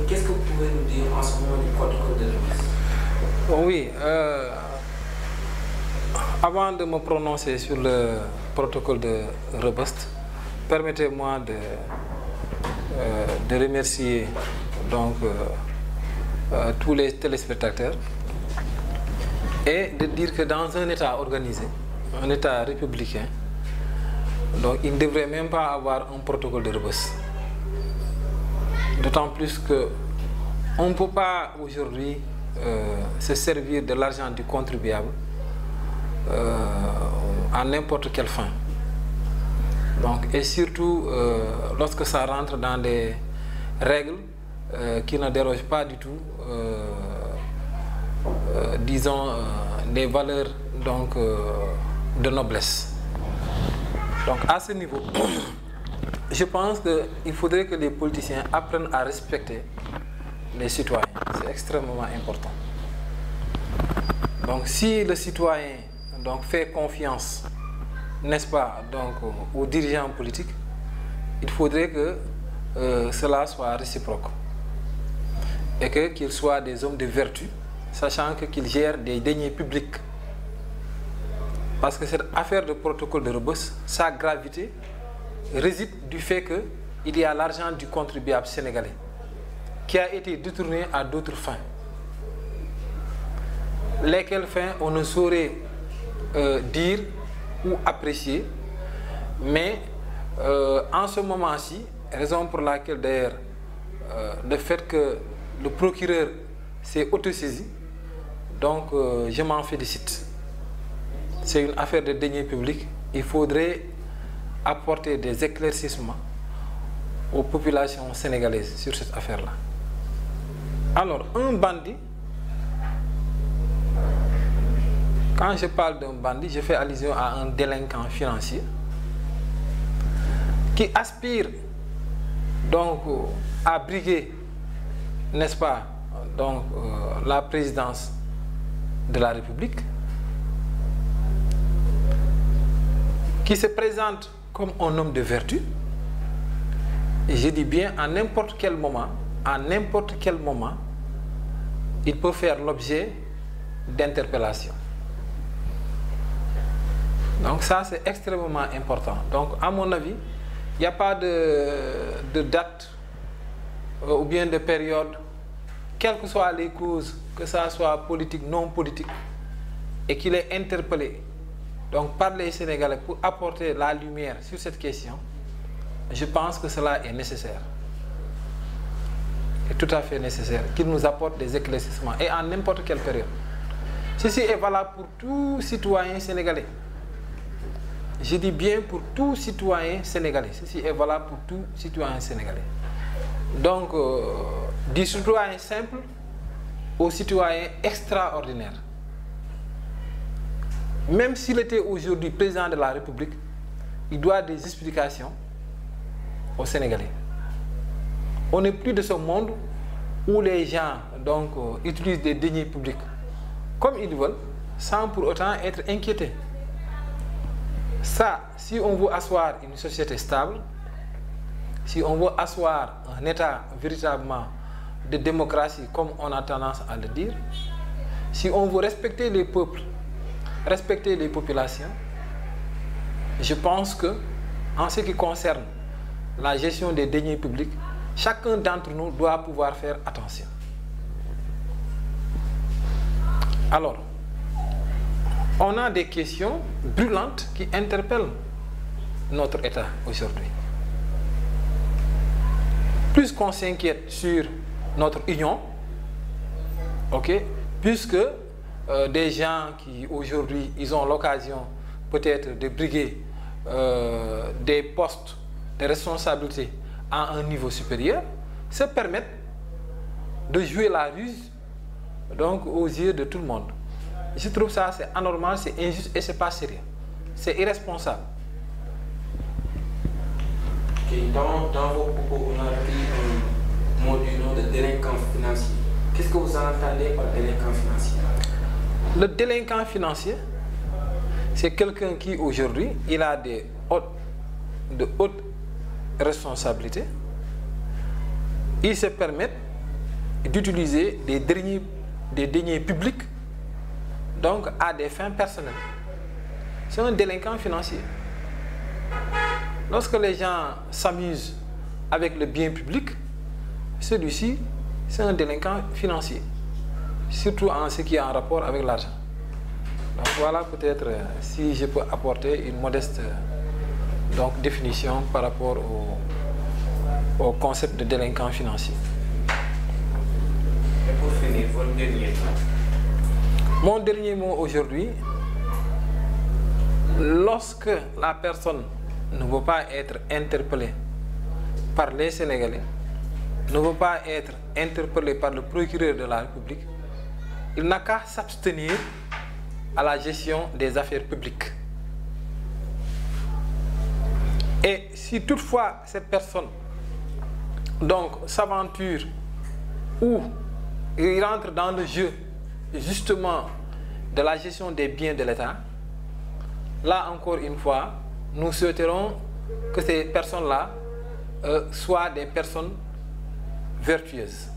qu'est-ce que vous pouvez nous dire en ce moment du protocole de Rebeuss? Oui, avant de me prononcer sur le protocole de Rebeuss, permettez-moi de remercier donc tous les téléspectateurs et de dire que dans un État organisé, un État républicain, donc il ne devrait même pas avoir un protocole de Rebeuss. D'autant plus que on ne peut pas aujourd'hui se servir de l'argent du contribuable à n'importe quelle fin. Donc, et surtout lorsque ça rentre dans des règles qui ne dérogent pas du tout, disons, des valeurs donc, de noblesse. Donc à ce niveau, je pense qu'il faudrait que les politiciens apprennent à respecter les citoyens. C'est extrêmement important. Donc si le citoyen donc, fait confiance, n'est-ce pas, donc, aux dirigeants politiques, il faudrait que cela soit réciproque. Et qu'ils soient des hommes de vertu, sachant qu'ils gèrent des deniers publics. Parce que cette affaire de protocole de Rebeuss, sa gravité réside du fait qu'il y a l'argent du contribuable sénégalais qui a été détourné à d'autres fins. Lesquelles fins on ne saurait dire ou apprécier, mais en ce moment-ci, raison pour laquelle d'ailleurs le fait que le procureur s'est autosaisi, donc je m'en félicite. C'est une affaire de deniers publics. Il faudrait apporter des éclaircissements aux populations sénégalaises sur cette affaire-là. Alors, un bandit, quand je parle d'un bandit, je fais allusion à un délinquant financier qui aspire donc à briguer, n'est-ce pas, donc, la présidence de la République, qui se présente comme un homme de vertu, et je dis bien à n'importe quel moment, il peut faire l'objet d'interpellation. Donc ça, c'est extrêmement important. Donc, à mon avis, il n'y a pas de date ou bien de période, quelles que soient les causes, que ça soit politique, non politique, et qu'il est interpellé donc, par les Sénégalais pour apporter la lumière sur cette question, je pense que cela est nécessaire. C'est tout à fait nécessaire qu'il nous apporte des éclaircissements et en n'importe quelle période. Ceci est valable pour tout citoyen sénégalais. Je dis bien pour tout citoyen sénégalais. Ceci est valable pour tout citoyen sénégalais. Donc, du citoyen simple au citoyen extraordinaire. Même s'il était aujourd'hui président de la République, il doit des explications aux Sénégalais. On n'est plus de ce monde où les gens donc, utilisent des deniers publics comme ils veulent, sans pour autant être inquiétés. Ça, si on veut asseoir une société stable, si on veut asseoir un État véritablement de démocratie, comme on a tendance à le dire, si on veut respecter les peuples, respecter les populations, je pense que, en ce qui concerne la gestion des deniers publics, chacun d'entre nous doit pouvoir faire attention. Alors, on a des questions brûlantes qui interpellent notre État aujourd'hui. Plus qu'on s'inquiète sur notre union, ok, puisque des gens qui aujourd'hui ils ont l'occasion peut-être de briguer des postes de responsabilité à un niveau supérieur, se permettent de jouer la ruse donc aux yeux de tout le monde. Je trouve ça c'est anormal, c'est injuste et c'est pas sérieux. C'est irresponsable. Okay. Dans vos propos, on a pris un mot du nom de délinquant financier. Qu'est-ce que vous entendez par délinquant financier? Le délinquant financier, c'est quelqu'un qui aujourd'hui, il a de hautes responsabilités. Il se permet d'utiliser des deniers publics donc à des fins personnelles. C'est un délinquant financier. Lorsque les gens s'amusent avec le bien public, celui-ci, c'est un délinquant financier, surtout en ce qui est en rapport avec l'argent. Donc voilà peut-être si je peux apporter une modeste donc, définition par rapport au concept de délinquant financier. Et pour finir, votre dernier mot. Mon dernier mot aujourd'hui, lorsque la personne ne veut pas être interpellée par les Sénégalais, ne veut pas être interpellée par le procureur de la République, il n'a qu'à s'abstenir à la gestion des affaires publiques. Et si toutefois cette personne donc s'aventure ou il rentre dans le jeu justement de la gestion des biens de l'État, là encore une fois, nous souhaiterons que ces personnes-là soient des personnes vertueuses.